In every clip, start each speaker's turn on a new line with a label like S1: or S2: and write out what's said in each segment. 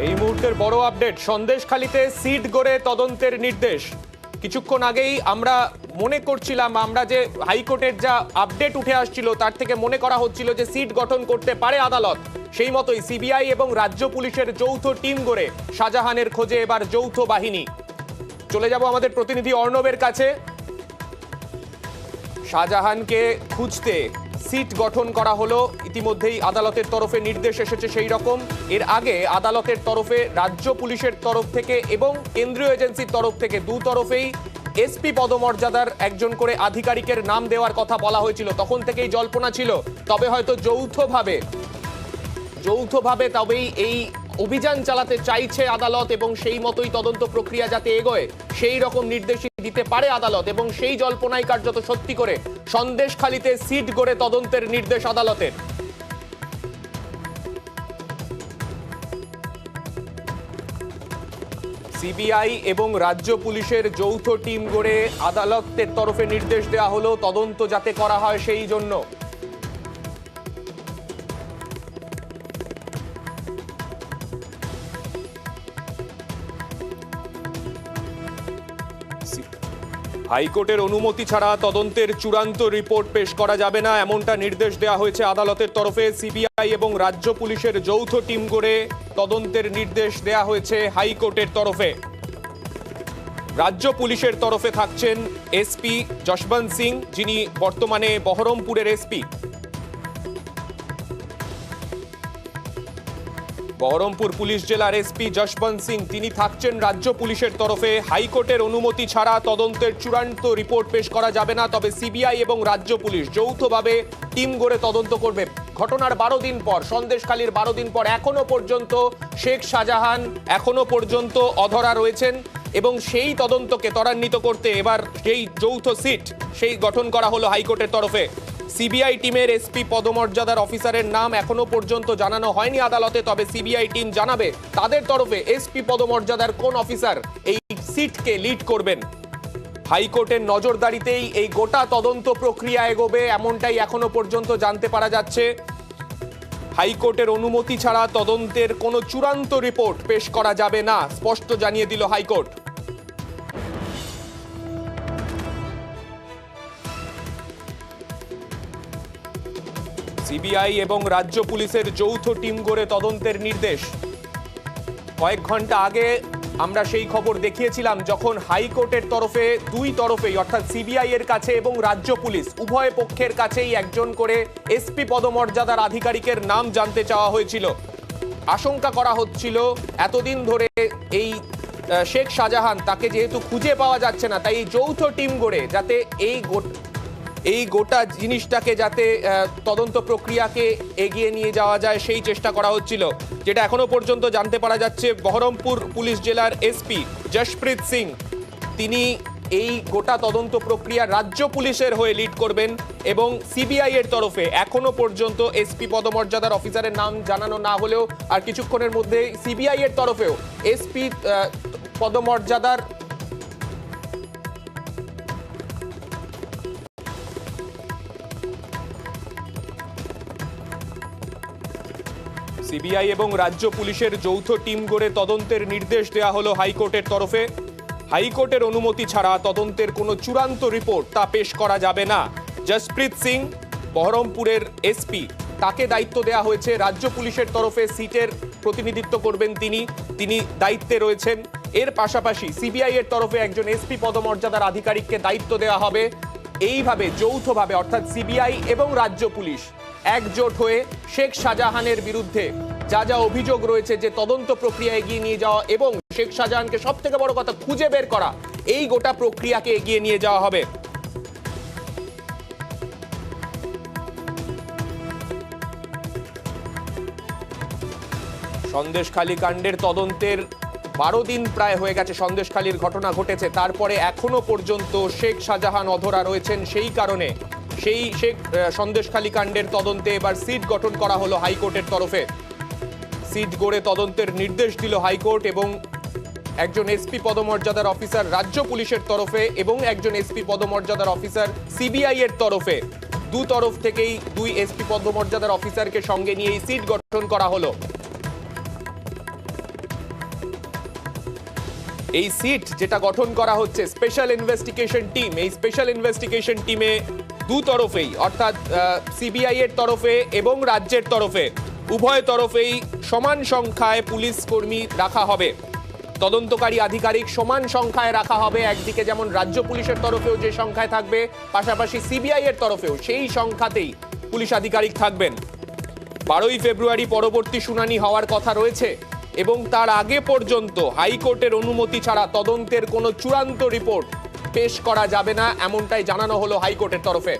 S1: এই মুহূর্তের বড় আপডেট, সন্দেশখালীতে সিট গড়ে তদন্তের নির্দেশ। কিছুক্ষণ আগেই আমরা মনে করছিলাম, আমরা যে হাইকোর্টের যা আপডেট উঠে আসছিল তার থেকে মনে করা হচ্ছিল যে সিট গঠন করতে পারে আদালত। সেই মতোই সিবিআই এবং রাজ্য পুলিশের যৌথ টিম গড়ে শাহজাহানের খোঁজে এবার যৌথ বাহিনী। চলে যাব আমাদের প্রতিনিধি অর্ণবের কাছে। শাহজাহানকে খুঁজতে সিট গঠন করা হলো, ইতিমধ্যেই আদালতের তরফে নির্দেশ এসেছে সেই রকম। এর আগে আদালতের তরফে, রাজ্য পুলিশের তরফ থেকে এবং কেন্দ্রীয় এজেন্সির তরফ থেকে দু তরফেই এসপি পদমর্যাদার একজন করে আধিকারিকের নাম দেওয়ার কথা বলা হয়েছিল। তখন থেকেই জল্পনা ছিল, তবে হয়তো যৌথভাবে তবেই এই অভিযান চালাতে চাইছে আদালত এবং সেই মতোই তদন্ত প্রক্রিয়া যাতে এগোয় সেই রকম নির্দেশ দিতে পারে আদালত, এবং সেই জল্পনাই কার্যত সত্যি করে সন্দেশখালীতে সিট গড়ে তদন্তের নির্দেশ আদালতের। সিবিআই এবং রাজ্য পুলিশের যৌথ টিম গড়ে আদালতের তরফে নির্দেশ দেওয়া হলো তদন্ত যাতে করা হয় সেই জন্য। হাইকোর্টের অনুমতি ছাড়া তদন্তের চূড়ান্ত রিপোর্ট পেশ করা যাবে না, এমনটা নির্দেশ দেওয়া হয়েছে আদালতের তরফে। সিবিআই এবং রাজ্য পুলিশের যৌথ টিম গড়ে তদন্তের নির্দেশ দেওয়া হয়েছে হাইকোর্টের তরফে। রাজ্য পুলিশের তরফে থাকছেন এসপি যশবন্ত সিং, যিনি বর্তমানে বহরমপুরের এসপি। বহরমপুর পুলিশ জেলার এসপি যশবন্ত সিং তিনি থাকছেন রাজ্য পুলিশের তরফে। হাইকোর্টের অনুমতি ছাড়া তদন্তের চূড়ান্ত রিপোর্ট পেশ করা যাবে না, তবে সিবিআই এবং রাজ্য পুলিশ যৌথভাবে টিম গড়ে তদন্ত করবে। ঘটনার 12 দিন পর, সন্দেশখালীর 12 দিন পর এখনো পর্যন্ত শেখ শাহজাহান এখনো পর্যন্ত অধরা রয়েছেন, এবং সেই তদন্তকে ত্বরান্বিত করতে এবার সেই যৌথ সিট সেই গঠন করা হলো হাইকোর্টের তরফে। সিবিআই টিমের এসপি পদমর্যাদার অফিসারের নাম এখনো পর্যন্ত জানানো হয়নি আদালতে, তবে সিবিআই টিম জানাবে তাদের তরফে এসপি পদমর্যাদার কোন অফিসার এই সিটকে লিড করবেন। হাইকোর্টের নজরদারিতেই এই গোটা তদন্ত প্রক্রিয়া এগোবে, এমনটাই এখনো পর্যন্ত জানতে পারা যাচ্ছে। হাইকোর্টের অনুমতি ছাড়া তদন্তের কোনো চূড়ান্ত রিপোর্ট পেশ করা যাবে না, স্পষ্ট জানিয়ে দিল হাইকোর্ট। সিবিআই এবং রাজ্য পুলিশের যৌথ টিম গড়ে তদন্তের নির্দেশ। কয়েক ঘন্টা আগে আমরা সেই খবর দেখিয়েছিলাম, যখন হাইকোর্টের তরফে দুই তরফেই অর্থাৎ সিবিআই এর কাছে এবং রাজ্য পুলিশ উভয় পক্ষের কাছেই একজন করে এসপি পদমর্যাদার আধিকারিকের নাম জানতে চাওয়া হয়েছিল। আশঙ্কা করা হচ্ছিল এতদিন ধরে এই শেখ শাহজাহান, তাকে যেহেতু খুঁজে পাওয়া যাচ্ছে না, তাই এই যৌথ টিম গড়ে যাতে এই গোটা জিনিসটাকে যাতে তদন্ত প্রক্রিয়াকে এগিয়ে নিয়ে যাওয়া যায় সেই চেষ্টা করা হচ্ছিল। যেটা এখনো পর্যন্ত জানতে পারা যাচ্ছে, বহরমপুর পুলিশ জেলার এসপি যশপ্রীত সিং তিনি এই গোটা তদন্ত প্রক্রিয়া রাজ্য পুলিশের হয়ে লিড করবেন, এবং সিবিআই এর তরফে এখনো পর্যন্ত এসপি পদমর্যাদার অফিসারের নাম জানানো না হলেও আর কিছুক্ষণের মধ্যে সিবিআই এর তরফেও এসপি পদমর্যাদার সিবিআই এবং রাজ্য পুলিশের যৌথ টিম গড়ে তদন্তের নির্দেশ দেওয়া হলো হাইকোর্টের তরফে। হাইকোর্টের অনুমতি ছাড়া তদন্তের কোনো চূড়ান্ত রিপোর্ট তা পেশ করা যাবে না। যশপ্রীত সিং বহরমপুরের এসপি, তাকে দায়িত্ব দেওয়া হয়েছে রাজ্য পুলিশের তরফে, সিটের প্রতিনিধিত্ব করবেন তিনি দায়িত্বে রয়েছেন। এর পাশাপাশি সিবিআই এর তরফে একজন এসপি পদমর্যাদার আধিকারিককে দায়িত্ব দেওয়া হবে। এইভাবে যৌথভাবে অর্থাৎ সিবিআই এবং রাজ্য পুলিশ একজোট হয়ে শেখ শাহজাহানের বিরুদ্ধে যা যা অভিযোগ রয়েছে, যে তদন্ত প্রক্রিয়া এগিয়ে নিয়ে যাওয়া এবং শেখ শাহজাহানকে সব থেকে বড় কথা খুঁজে বের করা, এই গোটা প্রক্রিয়াকে এগিয়ে নিয়ে যাওয়া হবে। সন্দেশখালী কাণ্ডের তদন্তের 12 দিন প্রায় হয়ে গেছে, সন্দেশখালীর ঘটনা ঘটেছে, তারপরে এখনো পর্যন্ত শেখ শাহজাহান অধরা রয়েছেন। সেই কারণে সেই সন্দেশখালী কাণ্ডের তদন্তে এবার সিট গঠন করা হলো হাইকোর্টের তরফে। সিট গড়ে তদন্তের নির্দেশ দিল হাইকোর্ট, এবং একজন এসপি পদমর্যাদার অফিসার রাজ্য পুলিশের তরফে এবং একজন এসপি পদমর্যাদার অফিসার সিবিআই এর তরফে, দু তরফ থেকেই দুই এসপি পদমর্যাদার অফিসারকে সঙ্গে নিয়ে এই সিট গঠন করা হলো। এই সিট যেটা গঠন করা হচ্ছে স্পেশাল ইনভেস্টিগেশন টিম, এই স্পেশাল ইনভেস্টিগেশন টিমে দু তরফেই অর্থাৎ সিবিআই এর তরফে এবং রাজ্যের তরফে উভয় তরফেই সমান সংখ্যায় পুলিশ কর্মী রাখা হবে, তদন্তকারী আধিকারিক সমান সংখ্যায় রাখা হবে। একদিকে যেমন রাজ্য পুলিশের তরফেও যে সংখ্যায় থাকবে, পাশাপাশি সিবিআই এর তরফেও সেই সংখ্যাতেই পুলিশ আধিকারিক থাকবেন। 12ই ফেব্রুয়ারি পরবর্তী শুনানি হওয়ার কথা রয়েছে এবং তার আগে পর্যন্ত হাইকোর্টের অনুমতি ছাড়া তদন্তের কোনো চূড়ান্ত রিপোর্ট পেশ করা যাবে না, এমনটাই জানানো হলো হাইকোর্টের তরফে।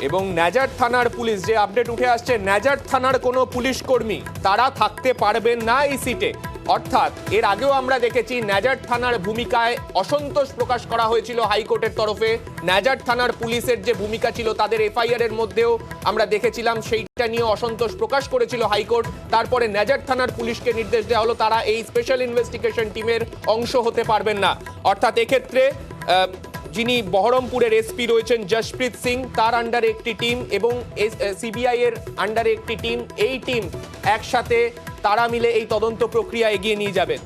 S1: এবং ন্যাজার থানার পুলিশ, যে আপডেট উঠে আসছে, ন্যাজার থানার কোনো পুলিশ কর্মী তারা থাকতে পারবেন না এই সিটে। অর্থাৎ এর আগেও আমরা দেখেছি ন্যাজার থানার ভূমিকায় অসন্তোষ প্রকাশ করা হয়েছিল হাইকোর্টের তরফে। ন্যাজার থানার পুলিশের যে ভূমিকা ছিল তাদের এফআইআর এর মধ্যেও আমরা দেখেছিলাম, সেইটা নিয়ে অসন্তোষ প্রকাশ করেছিল হাইকোর্ট। তারপরে ন্যাজার থানার পুলিশকে নির্দেশ দেওয়া হলো তারা এই স্পেশাল ইনভেস্টিগেশন টিমের অংশ হতে পারবেন না। অর্থাৎ এক্ষেত্রে যিনি বহরমপুরের এসপি রয়েছেন জশপ্রীত সিং, তার আন্ডারে একটি টিম এবং সিবিআই এর আন্ডারে একটি টিম, এই টিম একসাথে তারা মিলে এই তদন্ত প্রক্রিয়া এগিয়ে নিয়ে যাবেন।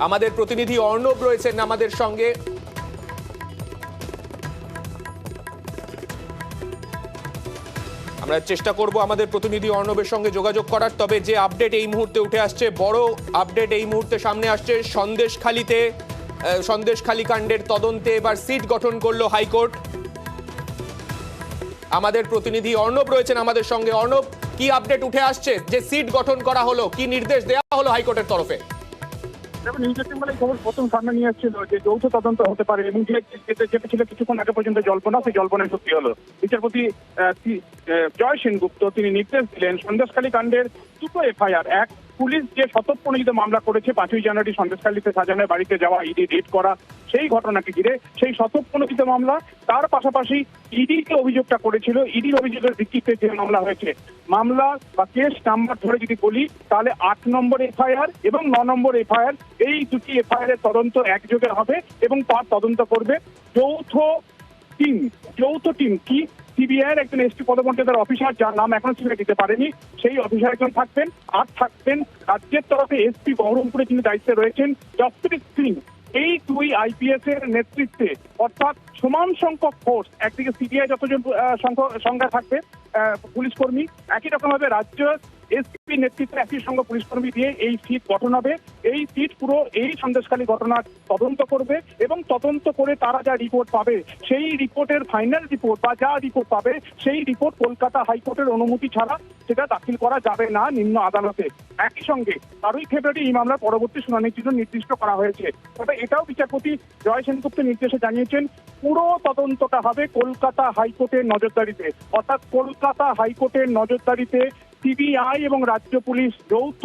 S1: আমাদের প্রতিনিধি অর্ণব রয়েছেন আমাদের সঙ্গে। আমরা চেষ্টা করব আমাদের প্রতিনিধি অর্ণবের সঙ্গে যোগাযোগ করার। তবে যে আপডেট এই মুহূর্তে উঠে আসছে, বড় আপডেট এই মুহূর্তে সামনে আসছে, সন্দেশখালী কাণ্ডের তদন্তে এবার সিট গঠন করলো হাইকোর্ট। আমাদের প্রতিনিধি অর্ণব রয়েছেন আমাদের সঙ্গে। অর্ণব, কি আপডেট উঠে আসছে? যে সিট গঠন করা হলো, কি নির্দেশ দেওয়া হলো হাইকোর্টের তরফে?
S2: খবর প্রথম সামনে নিয়ে এসেছিল যে যৌথ তদন্ত হতে পারে এবং যেটা ছিল কিছুক্ষণ আগে পর্যন্ত জল্পনা, সেই জল্পনায় সত্যি হলো। বিচারপতি জয় সেনগুপ্ত তিনি নির্দেশ দিলেন সন্দেশখালী কাণ্ডের দুটো এফআইআর, এক পুলিশ যে স্বতঃপ্রণোদিত মামলা করেছে 5ই জানুয়ারি সন্দেশখালীতে সাজানের বাড়িতে যাওয়া, ইডি রেড করা, সেই ঘটনাকে ঘিরে সেই স্বতঃপ্রণোদিত মামলা, তার পাশাপাশি ইডিকে অভিযোগটা করেছিল, ইডির অভিযোগের ভিত্তিতে যে মামলা হয়েছে, মামলা বা কেস নাম্বার ধরে যদি বলি তাহলে 8 নম্বর এফআইআর এবং 9 নম্বর এফআইআর, এই দুটি এফআইআর এর তদন্ত একযোগে হবে এবং তার তদন্ত করবে যৌথ টিম। কি সিবিআই এর একজন এসপি পদমর্যাদার অফিসার, যার নাম এখনো সিবিআই দিতে পারেনি, সেই অফিসার একজন থাকবেন। আর থাকবেন রাজ্যের তরফে এসপি বহরমপুরে যিনি দায়িত্বে রয়েছেন জসপ্রীত সিং। এই দুই আইপিএস এর নেতৃত্বে, অর্থাৎ সমান সংখ্যক ফোর্স, একদিকে সিবিআই যতজন সংখ্যা থাকবে পুলিশ কর্মী, একই রকম ভাবে রাজ্য এসপি নেতৃত্বে একই সঙ্গে পুলিশ কর্মী দিয়ে এই সিট গঠন হবে। এই সিট পুরো এই সন্দেশখালী ঘটনার তদন্ত করবে এবং তদন্ত করে তারা যা রিপোর্ট পাবে, সেই রিপোর্টের ফাইনাল রিপোর্ট বা যা রিপোর্ট পাবে, সেই রিপোর্ট কলকাতা হাইকোর্টের অনুমতি ছাড়া সেটা দাখিল করা যাবে না নিম্ন আদালতে। একই সঙ্গে 12ই ফেব্রুয়ারি এই মামলার পরবর্তী শুনানির জন্য নির্দিষ্ট করা হয়েছে। তবে এটাও বিচারপতি জয় সেনগুপ্তের নির্দেশে জানিয়েছেন পুরো তদন্তটা হবে কলকাতা হাইকোর্টের নজরদারিতে, অর্থাৎ কলকাতা হাইকোর্টের নজরদারিতে সিবিআই এবং রাজ্য পুলিশ যৌথ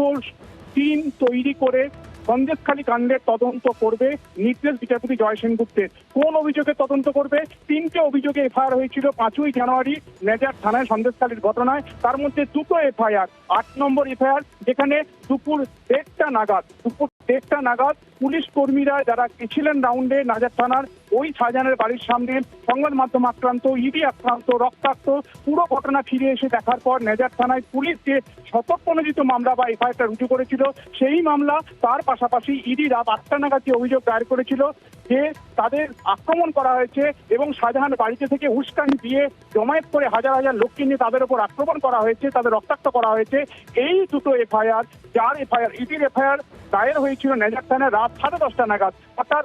S2: টিম তৈরি করে সন্দেশখালী কাণ্ডের তদন্ত করবে। নির্দেশ বিচারপতি জয় সেনগুপ্তের। কোন অভিযোগে তদন্ত করবে? 3টে অভিযোগে এফআইআর হয়েছিল 5ই জানুয়ারি ন্যাজার থানায় সন্দেশখালীর ঘটনায়। তার মধ্যে দুটো এফআইআর, 8 নম্বর এফআইআর, যেখানে দুপুর 1:30 নাগাদ পুলিশ কর্মীরা যারা গেছিলেন রাউন্ডে নাজার থানার ওই শাহজাহানের বাড়ির সামনে, সংবাদ মাধ্যম আক্রান্ত, ইডি আক্রান্ত, রক্তাক্ত, পুরো ঘটনা ফিরে এসে দেখার পর নাজার থানায় পুলিশ যে স্বতঃপ্রণোদিত মামলা বা এফআইআরটা রুজু করেছিল, সেই মামলা, তার পাশাপাশি ইডি রাত 8টা নাগাদ যে অভিযোগ দায়ের করেছিল যে তাদের আক্রমণ করা হয়েছে এবং শাহজাহান বাড়িতে থেকে উস্কানি দিয়ে জমায়েত করে হাজার হাজার লোককে নিয়ে তাদের উপর আক্রমণ করা হয়েছে, তাদের রক্তাক্ত করা হয়েছে, এই দুটো এফআইআর, যার এফআইআর ইডির এফআইআর দায়ের হয়েছিল নাজার থানায় রাত 10:30 নাগাদ, অর্থাৎ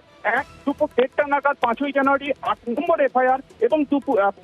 S2: দুপুর 1:30 নাগাদ 5ই জানুয়ারি 8 নম্বর এফআইআর এবং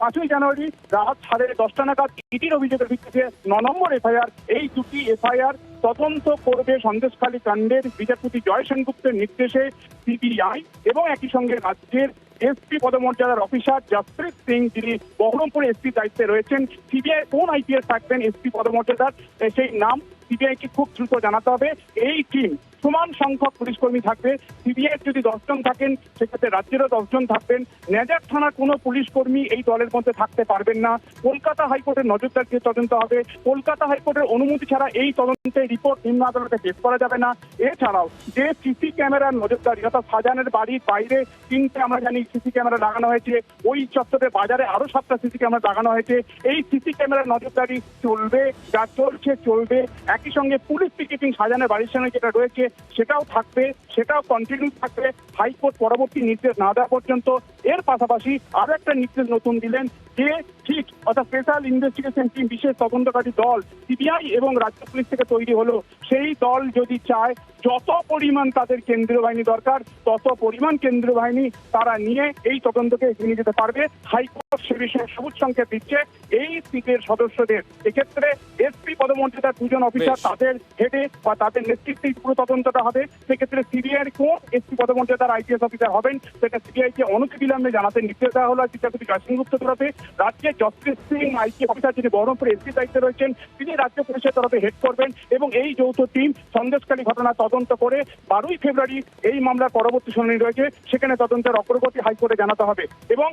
S2: 5ই জানুয়ারি রাত 10:30 নাগাদ ইডির অভিযোগের ভিত্তিতে 9 নম্বর এফআইআর। এই দুটি এফআইআর তদন্ত করবে সন্দেশখালী কাণ্ডের বিচারপতি জয় সেনগুপ্তের নির্দেশে সিবিআই এবং একই সঙ্গে রাজ্যের এসপি পদমর্যাদার অফিসার জসপ্রীত সিং, যিনি বহরমপুর এসপি দায়িত্বে রয়েছেন। সিবিআই কোন আইপিএস থাকবেন এসপি পদমর্যাদার, সেই নাম সিবিআইকে খুব দ্রুত জানাতে হবে। এই টিম সমান সংখ্যক পুলিশ কর্মী থাকবে। সিবিআই যদি 10 জন থাকেন সেক্ষেত্রে রাজ্যেরও 10 জন থাকবেন। নেজার থানার কোনো পুলিশ কর্মী এই দলের মধ্যে থাকতে পারবেন না। কলকাতা হাইকোর্টের নজরদারি দিয়ে তদন্ত হবে। কলকাতা হাইকোর্টের অনুমতি ছাড়া এই তদন্তে রিপোর্ট নিম্ন আদালতে পেশ করা যাবে না। এছাড়াও যে সিসি ক্যামেরার নজরদারি অর্থাৎ শাহজাহানের বাড়ির বাইরে 3টে আমরা জানি সিসি ক্যামেরা লাগানো হয়েছে, ওই চত্বরে বাজারে আরো 7টা সিসি ক্যামেরা লাগানো হয়েছে। এই সিসি ক্যামেরার নজরদারি চলবে, যা চলছে চলবে। একই সঙ্গে পুলিশ পিকেটিং শাহজাহানের বাড়ির সামনে যেটা রয়েছে সেটাও থাকবে, সেটাও কন্টিনিউ থাকবে হাইকোর্ট পরবর্তী নির্দেশ না দেওয়া পর্যন্ত। এর পাশাপাশি আরো একটা নির্দেশ নতুন দিলেন যে ঠিক অর্থাৎ স্পেশাল ইনভেস্টিগেশন টিম, বিশেষ তদন্তকারী দল সিবিআই এবং রাজ্য পুলিশ থেকে তৈরি হলো, সেই দল যদি চায় যত পরিমাণ তাদের কেন্দ্রীয় বাহিনী দরকার তত পরিমাণ কেন্দ্রীয় বাহিনী তারা নিয়ে এই তদন্তকে এগিয়ে নিয়ে যেতে পারবে। হাইকোর্ট সে বিষয়ে সবুজ সংকেত দিচ্ছে এই সিটের সদস্যদের। এক্ষেত্রে এসপি পদমর্যাদার 2 জন অফিসার তাদের হেডে বা তাদের নেতৃত্বেই পুরো তদন্তটা হবে। সেক্ষেত্রে সিবিআই কোন এসপি পদমর্যাদার আইপিএস অফিসার হবেন সেটা সিবিআইকে অনতিবিলম্বে জানাতে নির্দেশ দেওয়া হলো বিচারপতি জয় সেনগুপ্ত তরফে। রাজ্যের জসপ্রীত সিং আইপি অফিসার যিনি বহরমপুর এসপি দায়িত্বে রয়েছেন তিনি রাজ্য পুলিশের তরফে হেড করবেন এবং এই যৌথ টিম সন্দেশখালী ঘটনা তদন্ত করে 12ই ফেব্রুয়ারি এই মামলার পরবর্তী শুনানি রয়েছে, সেখানে তদন্তের অগ্রগতি হাইকোর্টে জানাতে হবে। এবং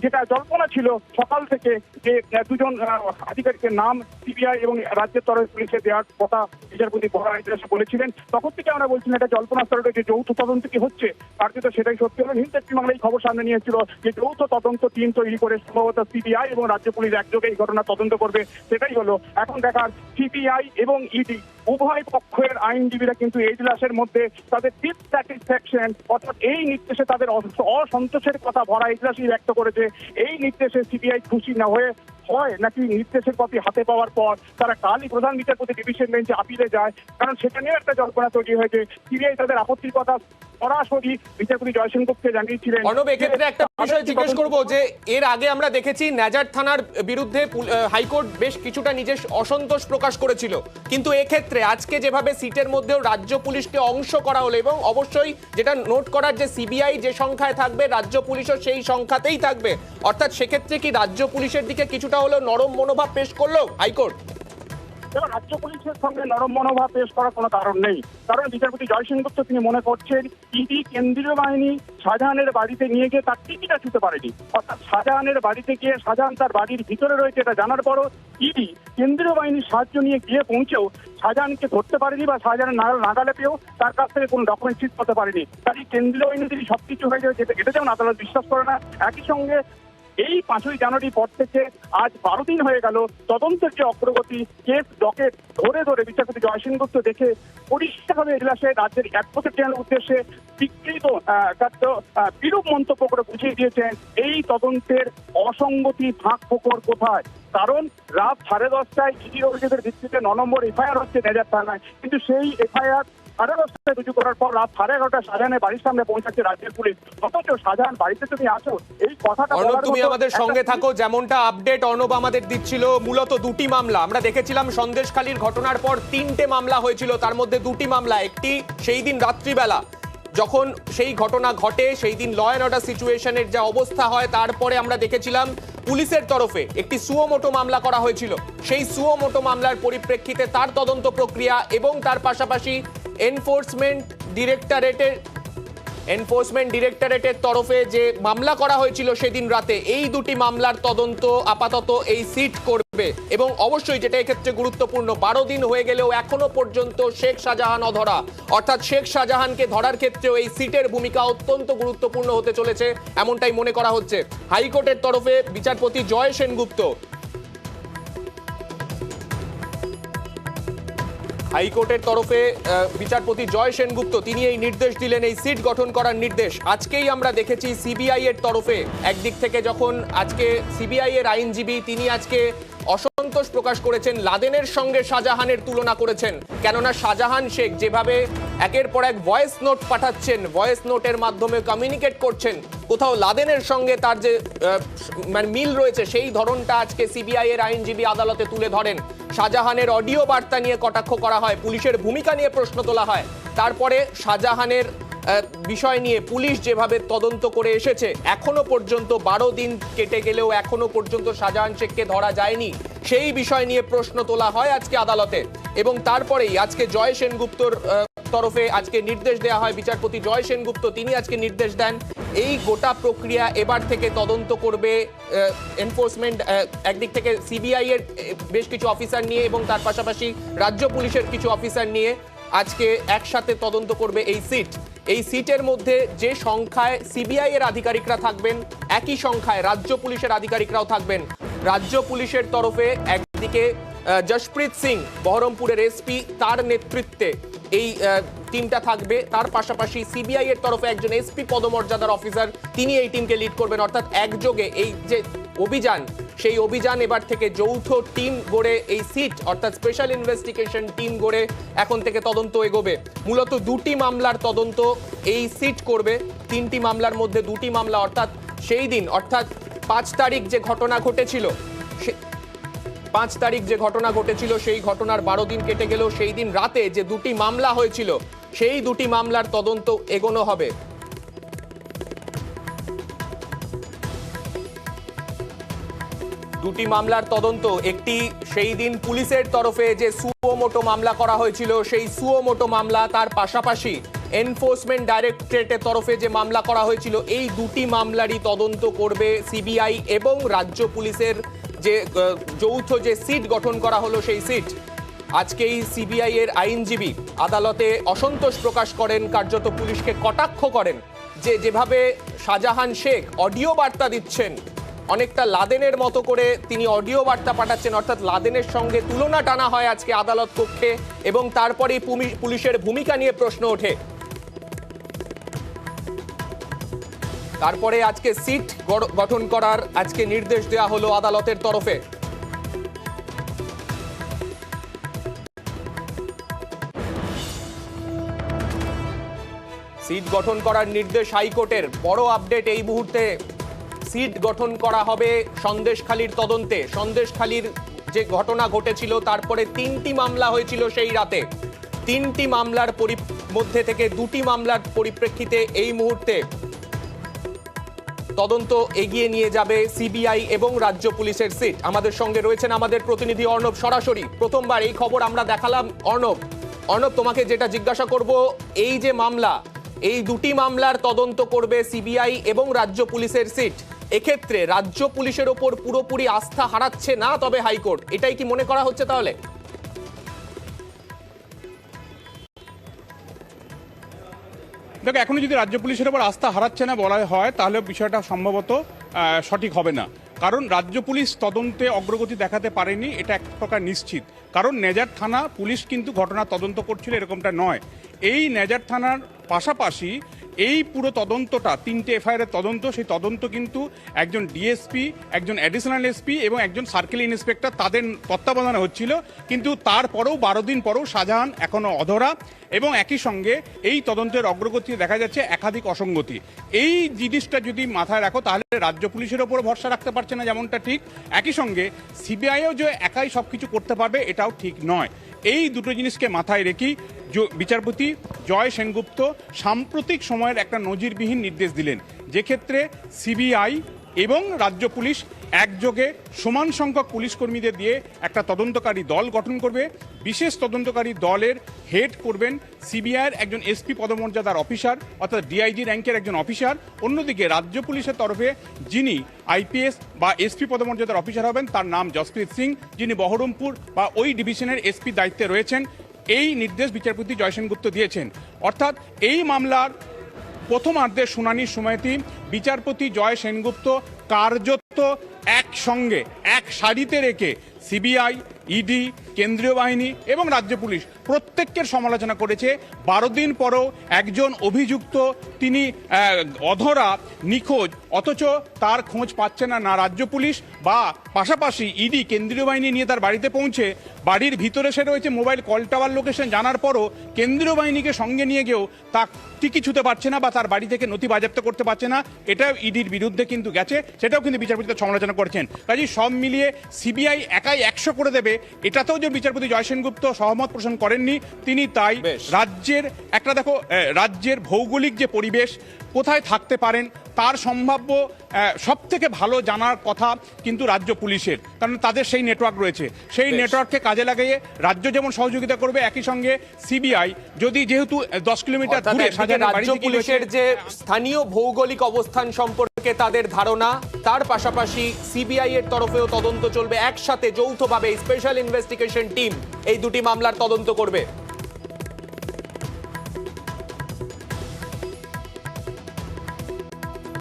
S2: যেটা জল্পনা ছিল সকাল থেকে যে 2 জন আধিকারিকের নাম সিবিআই এবং রাজ্যের তরফে পুলিশে দেওয়ার কথা বিচারপতি বড় ইতিহাসে বলেছিলেন, তখন থেকে আমরা বলছিলাম এটা জল্পনা স্তরে যে যৌথ তদন্ত কি হচ্ছে, কার্যত সেটাই সত্যি হলো। নিউজ 18 বাংলা এই খবর সামনে নিয়েছিল যে যৌথ তদন্ত টিম তৈরি করে সম্ভবত সিবিআই এবং রাজ্য পুলিশ একযোগে এই ঘটনা তদন্ত করবে, সেটাই হলো। এখন দেখার সিবিআই এবং ইডি উভয় পক্ষের আইনজীবীরা কিন্তু এই এজলাসের মধ্যে তাদের ডিসস্যাটিসফ্যাকশন অর্থাৎ এই নির্দেশে তাদের অসন্তোষের কথা ভরা এজলাসই ব্যক্ত করেছে। এই নির্দেশে সিবিআই খুশি না হয়ে হয় নাকি নির্দেশের কপি হাতে পাওয়ার পর তারা কালই প্রধান বিচারপতি ডিভিশন বেঞ্চে আপিলে যায়, কারণ সেখানেও একটা জল্পনা তৈরি হয়েছে। সিবিআই তাদের আপত্তির কথা সরাসরি বিচারপতি জয় সেনগুপ্তকে জানিয়েছিলেন।
S1: অর্ণব, এক্ষেত্রে একটা বিষয় জিজ্ঞেস করবো যে এর আগে আমরা দেখেছি নেজার থানার বিরুদ্ধে হাইকোর্ট বেশ কিছুটা নিজের অসন্তোষ প্রকাশ করেছিল, কিন্তু এক্ষেত্রে আজকে যেভাবে সিটের মধ্যেও রাজ্য পুলিশকে অংশ করা হলো এবং অবশ্যই যেটা নোট করার যে সিবিআই যে সংখ্যায় থাকবে রাজ্য পুলিশও সেই সংখ্যাতেই থাকবে, অর্থাৎ সেক্ষেত্রে কি রাজ্য পুলিশের দিকে কিছুটা হলো নরম মনোভাব পেশ করলো হাইকোর্ট?
S2: এবার রাজ্য পুলিশের সঙ্গে নরম মনোভাব পেশ করার কোনো কারণ নেই, কারণ বিচারপতি জয় সেনগুপ্ত তিনি মনে করছেন ইডি কেন্দ্রীয় বাহিনী শাহজাহানের বাড়িতে নিয়ে গিয়ে তার টিকিটা ছুতে পারেনি। অর্থাৎ শাহজাহানের বাড়িতে গিয়ে শাহজাহান তার বাড়ির ভিতরে রয়েছে এটা জানার পরও ইডি কেন্দ্রীয় বাহিনীর সাহায্য নিয়ে গিয়ে পৌঁছেও শাহজাহানকে ধরতে পারেনি বা শাহজাহানের নাগালে পেয়েও তার কাছ থেকে কোনো ডকুমেন্ট সিজ করতে পারেনি। তার এই কেন্দ্রীয় বাহিনী যদি সবকিছু হয়ে যায় এটা যেমন আদালত বিশ্বাস করে না। একই সঙ্গে এই 5ই জানুয়ারি পর থেকে আজ 12 দিন হয়ে গেল তদন্তের যে অগ্রগতি কেস ডকেট ধরে ধরে বিচারপতি জয় সেনগুপ্ত দেখে পরিষ্কারভাবে এজলাসে রাজ্যের অ্যাডভোকেট জেনারেল উদ্দেশ্যে বিকৃত বিরূপ মন্তব্য করে বুঝিয়ে দিয়েছেন এই তদন্তের অসঙ্গতি ফাঁক ফোকর কোথায়। কারণ রাত 10:30টায় ইডি অভিযোগের ভিত্তিতে 9 নম্বর এফআইআর হচ্ছে নেজার থানায়, কিন্তু সেই এফআইআর 10:30টায় রুজু করার পর রাত 11:30টায় শাহজাহানের বাড়ির সামনে পৌঁছাচ্ছে রাজ্যের পুলিশ, অথচ শাহজাহান বাড়িতে তুমি আসো এই কথাটা
S1: অর্ণব, তুমি আমাদের সঙ্গে থাকো। যেমনটা আপডেট অর্ণব আমাদের দিচ্ছিল, মূলত 2টি মামলা আমরা দেখেছিলাম সন্দেশখালীর ঘটনার পর 3টে মামলা হয়েছিল, তার মধ্যে 2টি মামলা, একটি সেই দিন রাত্রিবেলা যখন সেই ঘটনা ঘটে সেই দিন ল অ্যান্ড অর্ডার সিচুয়েশনের যা অবস্থা হয়, তারপরে আমরা দেখেছিলাম পুলিশের তরফে একটি সুমোটো মামলা করা হয়েছিল। সেই সুমোটো মামলার পরিপ্রেক্ষিতে তার তদন্ত প্রক্রিয়া এবং তার পাশাপাশি এনফোর্সমেন্ট ডিরেক্টরেটের তরফে যে মামলা করা হয়েছিল সেদিন রাতে, এই 2টি মামলার তদন্ত আপাতত এই সিট করবে। এবং অবশ্যই যেটা এক্ষেত্রে গুরুত্বপূর্ণ, 12 দিন হয়ে গেলেও এখনো পর্যন্ত শেখ শাহজাহান অধরা, অর্থাৎ শেখ শাহজাহানকে ধরার ক্ষেত্রেও এই সিটের ভূমিকা অত্যন্ত গুরুত্বপূর্ণ হতে চলেছে এমনটাই মনে করা হচ্ছে। হাইকোর্টের তরফে বিচারপতি জয় সেনগুপ্ত হাইকোর্টের তরফে বিচারপতি জয় সেনগুপ্ত তিনি এই নির্দেশ দিলেন, এই সিট গঠন করার নির্দেশ। আজকেই আমরা দেখেছি সিবিআই এর তরফে একদিক থেকে যখন আজকে সিবিআই এর আইনজীবী তিনি আজকে অসন্তোষ প্রকাশ করেছেন, লাদেনের সঙ্গে শাহজাহানের তুলনা করেছেন, কেননা শাহজাহান শেখ যেভাবে একের পর এক ভয়েস নোট পাঠাচ্ছেন, ভয়েস নোটের মাধ্যমে কমিউনিকেট করছেন, কোথাও লাদেনের সঙ্গে তার যে মিল রয়েছে সেই ধরনটা আজকে সিবিআই এর আইনজীবী আদালতে তুলে ধরেন। শাহজাহানের অডিও বার্তা নিয়ে কটাক্ষ করা হয়, পুলিশের ভূমিকা নিয়ে প্রশ্ন তোলা হয়, তারপরে শাহজাহানের বিষয় নিয়ে পুলিশ যেভাবে তদন্ত করে এসেছে, এখনো পর্যন্ত 12 দিন কেটে গেলেও এখনো পর্যন্ত শাহজাহান শেখকে ধরা যায়নি, সেই বিষয় নিয়ে প্রশ্ন তোলা হয় আজকে আদালতে। এবং তারপরেই আজকে জয় সেনগুপ্তর তরফে আজকে নির্দেশ দেওয়া হয়, বিচারপতি জয় সেনগুপ্ত তিনি আজকে নির্দেশ দেন এই গোটা প্রক্রিয়া এবার থেকে তদন্ত করবে এনফোর্সমেন্ট, একদিক থেকে সিবিআই এর বেশ কিছু অফিসার নিয়ে এবং তার পাশাপাশি রাজ্য পুলিশের কিছু অফিসার নিয়ে আজকে একসাথে তদন্ত করবে এই সিট। এই সিটের মধ্যে যে সংখ্যায় সিবিআই এর আধিকারিকরা থাকবেন, একই সংখ্যায় রাজ্য পুলিশের আধিকারিকরাও থাকবেন। রাজ্য পুলিশের তরফে একদিকে জশপ্রীত সিং বহরমপুরের এসপি, তার নেতৃত্বে এই টিমটা থাকবে। তার পাশাপাশি সিবিআই এর তরফে একজন এসপি পদমর্যাদার অফিসার, তিনি এই টিমকে লিড করবেন। অর্থাৎ একযোগে এই যে অভিযান, সেই অভিযান এবার থেকে যৌথ টিম গড়ে এই সিট অর্থাৎ স্পেশাল ইনভেস্টিগেশন টিম গড়ে এখন থেকে তদন্ত এগোবে। মূলত দুটি মামলার তদন্ত এই সিট করবে। 3টি মামলার মধ্যে 2টি মামলা অর্থাৎ সেই দিন অর্থাৎ 5 তারিখ যে ঘটনা ঘটেছিল, 5 তারিখ যে ঘটনা ঘটেছিল সেই ঘটনার 12 দিন কেটে গেল। সেই দিন রাতে যে 2টি মামলা হয়েছিল সেই 2টি মামলার তদন্ত এগোনো হবে। দুটি মামলার তদন্ত, একটি সেই দিন পুলিশের তরফে যে সুমোটো মামলা করা হয়েছিল সেই সুমোটো মামলা, তার পাশাপাশি এনফোর্সমেন্ট ডাইরেক্টরেটের তরফে যে মামলা করা হয়েছিল, এই দুটি মামলারই তদন্ত করবে সিবিআই এবং রাজ্য পুলিশের যে যৌথ যে সিট গঠন করা হলো সেই সিট। আজকেই সিবিআই এর আইনজীবী আদালতে অসন্তোষ প্রকাশ করেন, কার্যত পুলিশকে কটাক্ষ করেন যে যেভাবে শাহজাহান শেখ অডিও বার্তা দিচ্ছেন, অনেকটা লাদেনের মতো করে তিনি অডিও বার্তা পাঠাচ্ছেন, অর্থাৎ লাদেনের সঙ্গে তুলনা টানা হয় আজকে আদালত কক্ষে এবং তারপরেই পুলিশের ভূমিকা নিয়ে প্রশ্ন ওঠে। তারপরে আজকে সিট গঠন করার আজকে নির্দেশ দেওয়া হলো আদালতের তরফে। সিট গঠন করার নির্দেশ হাইকোর্টের। বড় আপডেট এই মুহূর্তে, সিট গঠন করা হবে সন্দেশখালীর তদন্তে। সন্দেশখালীর যে ঘটনা ঘটেছিল তারপরে 3টি মামলা হয়েছিল সেই রাতে, 3টি মামলার মধ্যে থেকে 2টি মামলার পরিপ্রেক্ষিতে এই মুহূর্তে তদন্ত এগিয়ে নিয়ে যাবে সিবিআই এবং রাজ্য পুলিশের সিট। আমাদের সঙ্গে রয়েছেন আমাদের প্রতিনিধি অর্ণব সরাসরি। প্রথমবার এই খবর আমরা দেখালাম। অর্ণব, তোমাকে যেটা জিজ্ঞাসা করব, এই যে মামলা, এই 2টি মামলার তদন্ত করবে সিবিআই এবং রাজ্য পুলিশের সিট, এক্ষেত্রে রাজ্য পুলিশের ওপর পুরোপুরি আস্থা হারাচ্ছে না তবে হাইকোর্ট, এটাই কি মনে করা হচ্ছে তাহলে?
S3: দেখো, এখনো যদি রাজ্য পুলিশের উপর আস্থা হারাচ্ছে না বলা হয় তাহলে বিষয়টা সম্ভবত সঠিক হবে না। কারণ রাজ্য পুলিশ তদন্তে অগ্রগতি দেখাতে পারেনি, এটা এক প্রকার নিশ্চিত। কারণ নেজার থানা পুলিশ কিন্তু ঘটনা তদন্ত করছিল এরকমটা নয়। এই নেজার থানার পাশাপাশি এই পুরো তদন্তটা 3টে এফআইআর এর তদন্ত, সেই তদন্ত কিন্তু একজন ডিএসপি, একজন অ্যাডিশনাল এসপি এবং একজন সার্কেল ইন্সপেক্টর তাদের তত্ত্বাবধানে হচ্ছিল। কিন্তু তারপরেও 12 দিন পরেও শাহজাহান এখনো অধরা এবং একই সঙ্গে এই তদন্তের অগ্রগতি দেখা যাচ্ছে একাধিক অসঙ্গতি। এই জিনিসটা যদি মাথায় রাখো তাহলে রাজ্য পুলিশের ওপর ভরসা রাখতে পারছে না যেমনটা ঠিক, একই সঙ্গে সিবিআইও যে একাই সবকিছু করতে পারবে এটাও ঠিক নয়। এই দুটো জিনিসকে মাথায় রেখেই বিচারপতি জয় সেনগুপ্ত সাম্প্রতিক সময়ের একটা নজিরবিহীন নির্দেশ দিলেন, যে ক্ষেত্রে সিবিআই এবং রাজ্য পুলিশ একযোগে সমান সংখ্যক পুলিশ কর্মীদের দিয়ে একটা তদন্তকারী দল গঠন করবে। বিশেষ তদন্তকারী দলের হেড করবেন সিবিআইয়ের একজন এসপি পদমর্যাদার অফিসার অর্থাৎ ডিআইজি র্যাঙ্কের একজন অফিসার। অন্যদিকে রাজ্য পুলিশের তরফে যিনি আইপিএস বা এসপি পদমর্যাদার অফিসার হবেন তার নাম জশপ্রীত সিং, যিনি বহরমপুর বা ওই ডিভিশনের এসপি দায়িত্বে রয়েছেন। এই নির্দেশ বিচারপতি জয় সেনগুপ্ত দিয়েছেন। অর্থাৎ এই মামলার প্রথমার্ধের শুনানির সময়তেই বিচারপতি জয় সেনগুপ্ত কার্যত একসঙ্গে এক সারিতে রেখে সিবিআই, ইডি, কেন্দ্রীয় বাহিনী এবং রাজ্য পুলিশ প্রত্যেকের সমালোচনা করেছে। 12 দিন পরেও একজন অভিযুক্ত তিনি অধরা, নিখোঁজ, অথচ তার খোঁজ পাচ্ছে না না রাজ্য পুলিশ বা পাশাপাশি ইডি, কেন্দ্রীয় বাহিনী নিয়ে তার বাড়িতে পৌঁছে বাড়ির ভিতরে সে রয়েছে, মোবাইল কল টাওয়ার লোকেশন জানার পরও কেন্দ্রীয় বাহিনীকে সঙ্গে নিয়ে গিয়েও তা টিকি ছুতে পারছে না বা তার বাড়ি থেকে নথি বাজেয়াপ্ত করতে পারছে না। এটাও ইডির বিরুদ্ধে কিন্তু গেছে, সেটাও কিন্তু বিচারপতি সমালোচনা আলোচনা করছেন। কাজে সব মিলিয়ে সিবিআই একাই 100 করে দেবে এটাতেও যে বিচারপতি জয় সেনগুপ্ত সহমত পোষণ করেননি তিনি, তাই
S1: বেশ।
S3: রাজ্যের একটা দেখো রাজ্যের ভৌগোলিক যে পরিবেশ কোথায় থাকতে পারেন তার সম্ভাব্য সব থেকে ভালো জানার কথা কিন্তু রাজ্য পুলিশের, কারণ তাদের সেই নেটওয়ার্ক রয়েছে। সেই
S1: বেশ।
S3: নেটওয়ার্ককে কাজে লাগিয়ে রাজ্য যেমন সহযোগিতা করবে, একই সঙ্গে সিবিআই যদি যেহেতু 10 কিলোমিটার
S1: অর্থাৎ
S3: দূরে
S1: একদিকে
S3: শাহজাহানের বাড়ি
S1: রাজ্য
S3: থেকে
S1: পুলিশের
S3: রয়েছে,
S1: যে স্থানীয় ভৌগোলিক অবস্থান সম্পর্কে তাদের ধারণা, তার পাশাপাশি সিবিআই এর তরফেও তদন্ত চলবে একসাথে যৌথভাবে। স্পেশাল ইনভেস্টিগেশন টিম এই দুটি মামলার তদন্ত করবে।